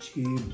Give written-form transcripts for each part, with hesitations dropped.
6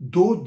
2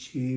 6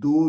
2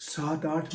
7-8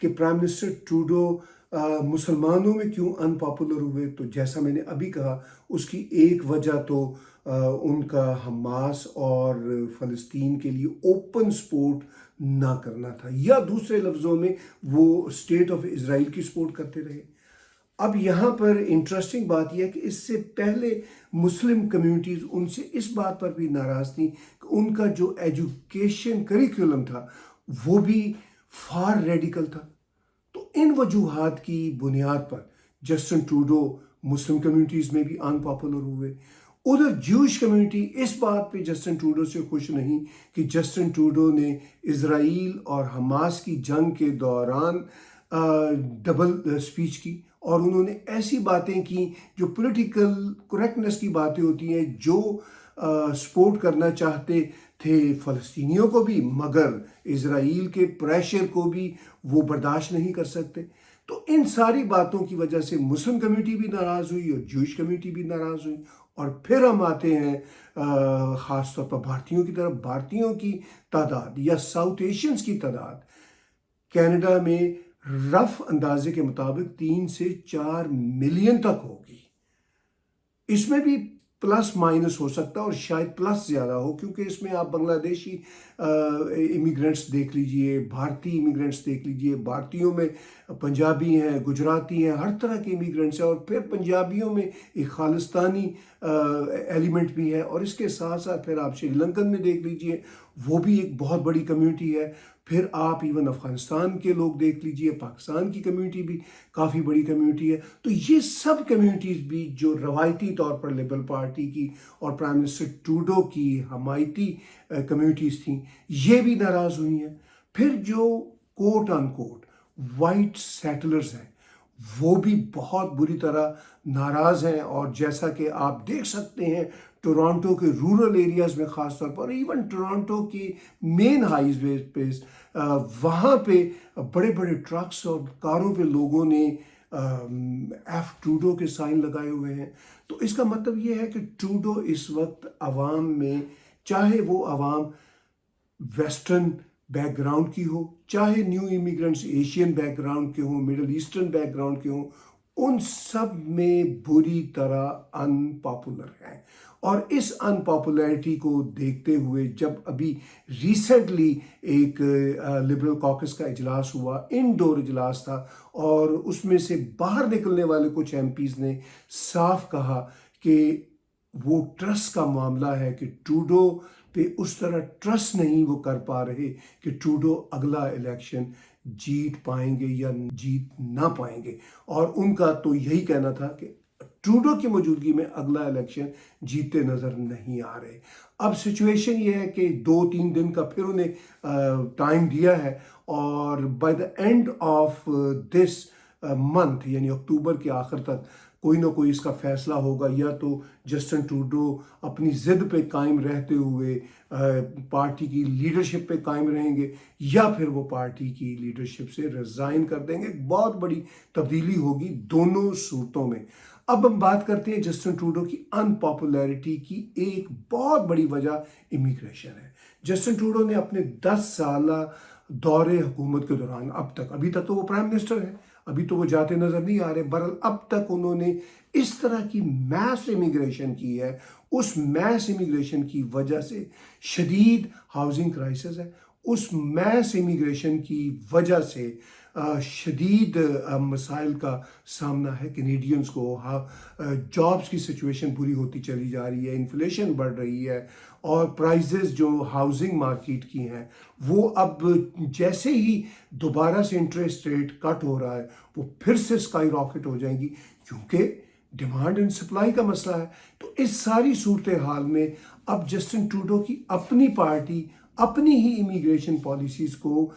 کہ prime minister Trudeau مسلمانوں میں کیوں انپاپولر ہوئے، تو جیسا میں نے ابھی کہا اس کی ایک وجہ تو ان کا حماس اور فلسطین کے لیے اوپن سپورٹ نہ کرنا تھا، یا دوسرے لفظوں میں وہ اسٹیٹ آف اسرائیل کی سپورٹ کرتے رہے۔ اب یہاں پر انٹرسٹنگ بات یہ ہے کہ اس سے پہلے مسلم کمیونٹیز ان سے اس بات پر بھی ناراض تھیں کہ ان کا جو ایجوکیشن کریکولم تھا وہ بھی فار ریڈیکل تھا۔ تو ان وجوہات کی بنیاد پر جسٹن ٹروڈو مسلم کمیونٹیز میں بھی ان پاپولر ہوئے۔ ادھر جوش کمیونٹی اس بات پہ جسٹن ٹروڈو سے خوش نہیں کہ جسٹن ٹروڈو نے اسرائیل اور حماس کی جنگ کے دوران ڈبل سپیچ کی، اور انہوں نے ایسی باتیں کی جو پولیٹیکل کریکٹنس کی باتیں ہوتی ہیں، جو سپورٹ کرنا چاہتے تھے فلسطینیوں کو بھی مگر اسرائیل کے پریشر کو بھی وہ برداشت نہیں کر سکتے۔ تو ان ساری باتوں کی وجہ سے مسلم کمیونٹی بھی ناراض ہوئی اور جوش کمیونٹی بھی ناراض ہوئی۔ اور پھر ہم آتے ہیں خاص طور پر بھارتیوں کی طرف۔ بھارتیوں کی تعداد یا ساؤتھ ایشینز کی تعداد کینیڈا میں رف اندازے کے مطابق 3 سے 4 ملین تک ہوگی۔ اس میں بھی پلس مائنس ہو سکتا ہے اور شاید پلس زیادہ ہو، کیونکہ اس میں آپ بنگلہ دیشی امیگرینٹس دیکھ لیجئے، بھارتی امیگرینٹس دیکھ لیجئے، بھارتیوں میں پنجابی ہیں، گجراتی ہیں، ہر طرح کے امیگرینٹس ہیں، اور پھر پنجابیوں میں ایک خالستانی ایلیمنٹ بھی ہے، اور اس کے ساتھ ساتھ پھر آپ شری لنکن میں دیکھ لیجئے، وہ بھی ایک بہت بڑی کمیونٹی ہے۔ پھر آپ ایون افغانستان کے لوگ دیکھ لیجئے، پاکستان کی کمیونٹی بھی کافی بڑی کمیونٹی ہے۔ تو یہ سب کمیونٹیز بھی جو روایتی طور پر لبرل پارٹی کی اور پرائم منسٹر ٹروڈو کی حمایتی کمیونٹیز تھیں، یہ بھی ناراض ہوئی ہیں۔ پھر جو کوٹ ان کوٹ وائٹ سیٹلرز ہیں وہ بھی بہت بری طرح ناراض ہیں، اور جیسا کہ آپ دیکھ سکتے ہیں ٹورانٹو کے رورل ایریاز میں خاص طور پر، ایون ٹورانٹو کی مین ہائی ویز پہ وہاں پہ بڑے بڑے ٹرکس اور کاروں پہ لوگوں نے ایف ٹروڈو کے سائن لگائے ہوئے ہیں۔ تو اس کا مطلب یہ ہے کہ ٹروڈو اس وقت عوام میں، چاہے وہ عوام ویسٹرن بیک گراؤنڈ کی ہو، چاہے new immigrants Asian back ground کے ہوں، مڈل ایسٹرن بیک گراؤنڈ کے ہوں، ان سب میں بری طرح ان پاپولر ہیں۔ اور اس ان پاپولیرٹی کو دیکھتے ہوئے جب ابھی ریسنٹلی ایک لبرل کاکس کا اجلاس ہوا، انڈور اجلاس تھا، اور اس میں سے باہر نکلنے والے کچھ ایم پیز نے صاف کہا کہ وہ ٹرسٹ کا معاملہ ہے کہ ٹروڈو پہ اس طرح ٹرسٹ نہیں وہ کر پا رہے کہ ٹروڈو اگلا الیکشن جیت پائیں گے یا جیت نہ پائیں گے، اور ان کا تو یہی کہنا تھا کہ ٹروڈو کی موجودگی میں اگلا الیکشن جیتے نظر نہیں آ رہے۔ اب سچویشن یہ ہے کہ 2-3 دن کا پھر انہیں ٹائم دیا ہے، اور by the and of this month یعنی اکتوبر کے آخر تک کوئی نہ کوئی اس کا فیصلہ ہوگا، یا تو جسٹن ٹروڈو اپنی ضد پہ قائم رہتے ہوئے پارٹی کی لیڈرشپ پہ قائم رہیں گے، یا پھر وہ پارٹی کی لیڈرشپ سے ریزائن کر دیں گے۔ بہت بڑی تبدیلی ہوگی دونوں صورتوں میں۔ اب ہم بات کرتے ہیں جسٹن ٹروڈو کی ان پاپولیرٹی کی ایک بہت بڑی وجہ امیگریشن ہے۔ جسٹن ٹروڈو نے اپنے 10 سالہ دور حکومت کے دوران ابھی تک تو وہ پرائم منسٹر ہیں، ابھی تو وہ جاتے نظر نہیں آ رہے، بہرحال اب تک انہوں نے اس طرح کی میس امیگریشن کی ہے، اس میس امیگریشن کی وجہ سے شدید ہاؤسنگ کرائسس ہے، اس میس امیگریشن کی وجہ سے شدید مسائل کا سامنا ہے کینیڈینز کو، جابز کی سچویشن بری ہوتی چلی جا رہی ہے، انفلیشن بڑھ رہی ہے، اور پرائزز جو ہاؤسنگ مارکیٹ کی ہیں وہ اب جیسے ہی دوبارہ سے انٹرسٹ ریٹ کٹ ہو رہا ہے وہ پھر سے اسکائی راکٹ ہو جائیں گی، کیونکہ ڈیمانڈ اینڈ سپلائی کا مسئلہ ہے۔ تو اس ساری صورتحال میں اب جسٹن ٹروڈو کی اپنی پارٹی اپنی ہی امیگریشن پالیسیز کو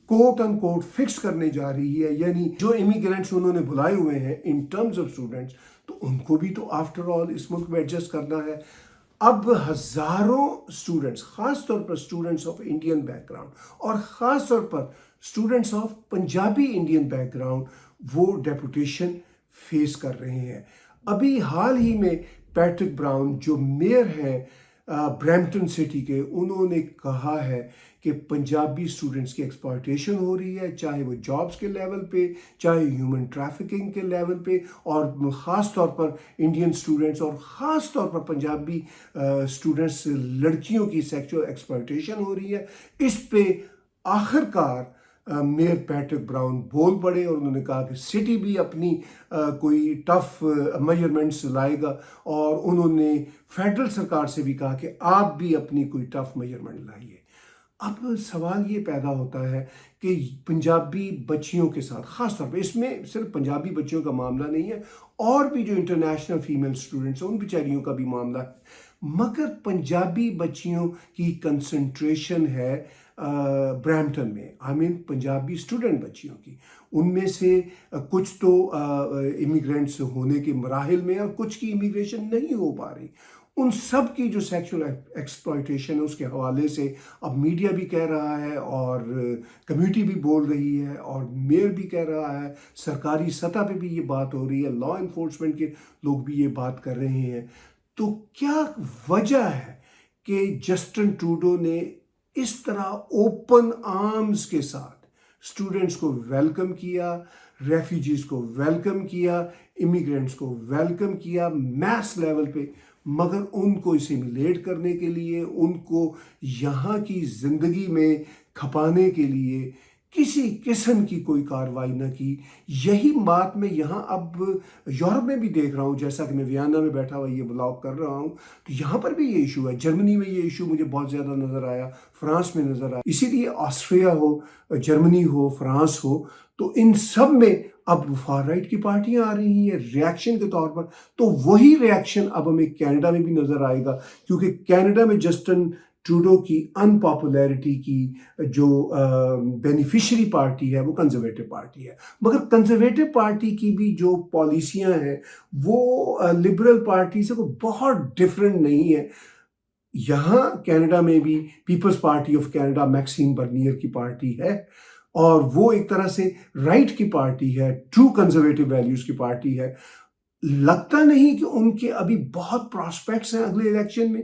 کوٹ ان کوٹ فکس کرنے جا رہی ہے، یعنی جو امیگرینٹس انہوں نے بلائے ہوئے ہیں ان ٹرمز آف اسٹوڈنٹس، تو ان کو بھی تو آفٹر آل اس ملک میں ایڈجسٹ کرنا ہے۔ اب ہزاروں اسٹوڈنٹس، خاص طور پر students of Indian background اور خاص طور پر students of Punjabi Indian background, وہ ڈیپوٹیشن فیس کر رہے ہیں۔ ابھی حال ہی میں پیٹرک براؤن جو میئر ہیں برمپٹن سٹی کے، انہوں نے کہا ہے کہ پنجابی اسٹوڈنٹس کی ایکسپلائٹیشن ہو رہی ہے، چاہے وہ جابس کے لیول پہ، چاہے ہیومن ٹریفکنگ کے لیول پہ، اور خاص طور پر انڈین اسٹوڈنٹس اور خاص طور پر پنجابی اسٹوڈنٹس لڑکیوں کی سیکچول ایکسپلائٹیشن ہو رہی ہے۔ اس پہ آخر کار میئر پیٹرک براؤن بول پڑے اور انہوں نے کہا کہ سٹی بھی اپنی کوئی ٹف میجرمنٹس لائے گا، اور انہوں نے فیڈرل سرکار سے بھی کہا کہ آپ بھی اپنی کوئی ٹف میجرمنٹ لائیے۔ اب سوال یہ پیدا ہوتا ہے کہ پنجابی بچیوں کے ساتھ، خاص طور پہ اس میں صرف پنجابی بچیوں کا معاملہ نہیں ہے، اور بھی جو انٹرنیشنل فیمیل اسٹوڈنٹس ہیں ان بیچاریوں کا بھی معاملہ ہے، مگر پنجابی بچیوں کی کنسنٹریشن ہے برمپٹن میں، پنجابی اسٹوڈنٹ بچیوں کی، ان میں سے کچھ تو امیگرینٹس ہونے کے مراحل میں اور کچھ کی امیگریشن نہیں ہو پا رہی، ان سب کی جو سیکشول ایکسپلائٹیشن ہے اس کے حوالے سے اب میڈیا بھی کہہ رہا ہے اور کمیونٹی بھی بول رہی ہے اور میئر بھی کہہ رہا ہے، سرکاری سطح پہ بھی یہ بات ہو رہی ہے، لا انفورسمنٹ کے لوگ بھی یہ بات کر رہے ہیں۔ تو کیا وجہ ہے کہ جسٹن ٹروڈو نے اس طرح اوپن آرمز کے ساتھ اسٹوڈنٹس کو ویلکم کیا، ریفیوجیز کو ویلکم کیا، امیگرینٹس کو ویلکم کیا میس لیول پہ، مگر ان کو اسیمیلیٹ کرنے کے لیے، ان کو یہاں کی زندگی میں کھپانے کے لیے کسی قسم کی کوئی کارروائی نہ کی؟ یہی بات میں یہاں اب یورپ میں بھی دیکھ رہا ہوں، جیسا کہ میں ویانا میں بیٹھا ہوا یہ بلاگ کر رہا ہوں، تو یہاں پر بھی یہ ایشو ہے، جرمنی میں یہ ایشو مجھے بہت زیادہ نظر آیا، فرانس میں نظر آیا، اسی لیے آسٹریا ہو، جرمنی ہو، فرانس ہو، تو ان سب میں اب فار رائٹ کی پارٹیاں آ رہی ہیں ریاکشن کے طور پر۔ تو وہی ریاکشن اب ہمیں کینیڈا میں بھی نظر آئے گا، کیونکہ کینیڈا میں جسٹن ٹروڈو کی ان پاپولیرٹی کی جو بینیفیشری پارٹی ہے وہ کنزرویٹو پارٹی ہے، مگر کنزرویٹو پارٹی کی بھی جو پالیسیاں ہیں وہ لبرل پارٹی سے کوئی بہت ڈفرینٹ نہیں ہے۔ یہاں کینیڈا میں بھی People's Party of Canada Maxime Bernier کی پارٹی ہے، اور وہ ایک طرح سے رائٹ کی پارٹی ہے، ٹرو کنزرویٹو ویلیوز کی پارٹی ہے۔ لگتا نہیں کہ ان کے ابھی بہت پراسپیکٹس ہیں اگلے الیکشن میں،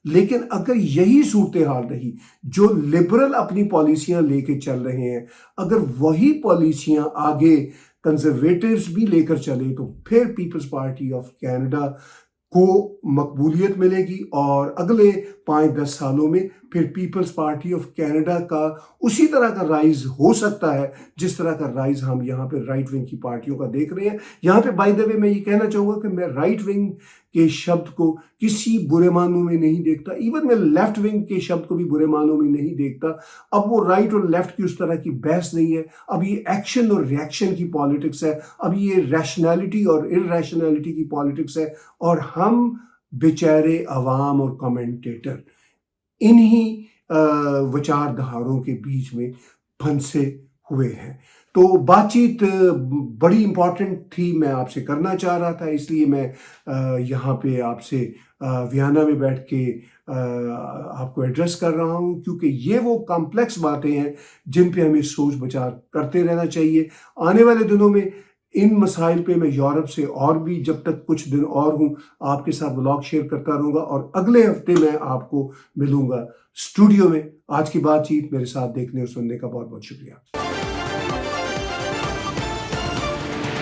لیکن اگر یہی صورتحال رہی، جو لبرل اپنی پالیسیاں لے کے چل رہے ہیں، اگر وہی پالیسیاں آگے کنزرویٹیوز بھی لے کر چلے، تو پھر پیپلز پارٹی آف کینیڈا کو مقبولیت ملے گی، اور اگلے 5-10 سالوں میں پھر پیپلز پارٹی آف کینیڈا کا اسی طرح کا رائز ہو سکتا ہے جس طرح کا رائز ہم یہاں پہ رائٹ ونگ کی پارٹیوں کا دیکھ رہے ہیں۔ یہاں پہ بائی دا وے میں یہ کہنا چاہوں گا کہ میں رائٹ ونگ کے شبد کو کسی برے معنوں میں نہیں دیکھتا، ایون میں لیفٹ ونگ کے شبد کو بھی برے معنوں میں نہیں دیکھتا۔ اب وہ رائٹ اور لیفٹ کی اس طرح کی بحث نہیں ہے، اب یہ ایکشن اور ریئیکشن کی پالیٹکس ہے، اب یہ ریشنالٹی اور ارریشنالٹی کی پالیٹکس ہے، اور ہم بیچارے عوام اور کمنٹیٹر انہی وچار دھاروں کے بیچ میں پھنسے ہوئے ہیں۔ تو بات چیت بڑی امپورٹنٹ تھی، میں آپ سے کرنا چاہ رہا تھا، اس لیے میں یہاں پہ آپ سے ویانا میں بیٹھ کے آپ کو ایڈریس کر رہا ہوں، کیونکہ یہ وہ کمپلیکس باتیں ہیں جن پہ ہمیں سوچ بچار کرتے رہنا چاہیے۔ آنے والے دنوں میں ان مسائل پہ میں یورپ سے اور بھی جب تک کچھ دن اور ہوں آپ کے ساتھ بلاگ شیئر کرتا رہوں گا، اور اگلے ہفتے میں آپ کو ملوں گا اسٹوڈیو میں۔ آج کی بات چیت میرے ساتھ دیکھنے اور سننے کا بہت بہت شکریہ۔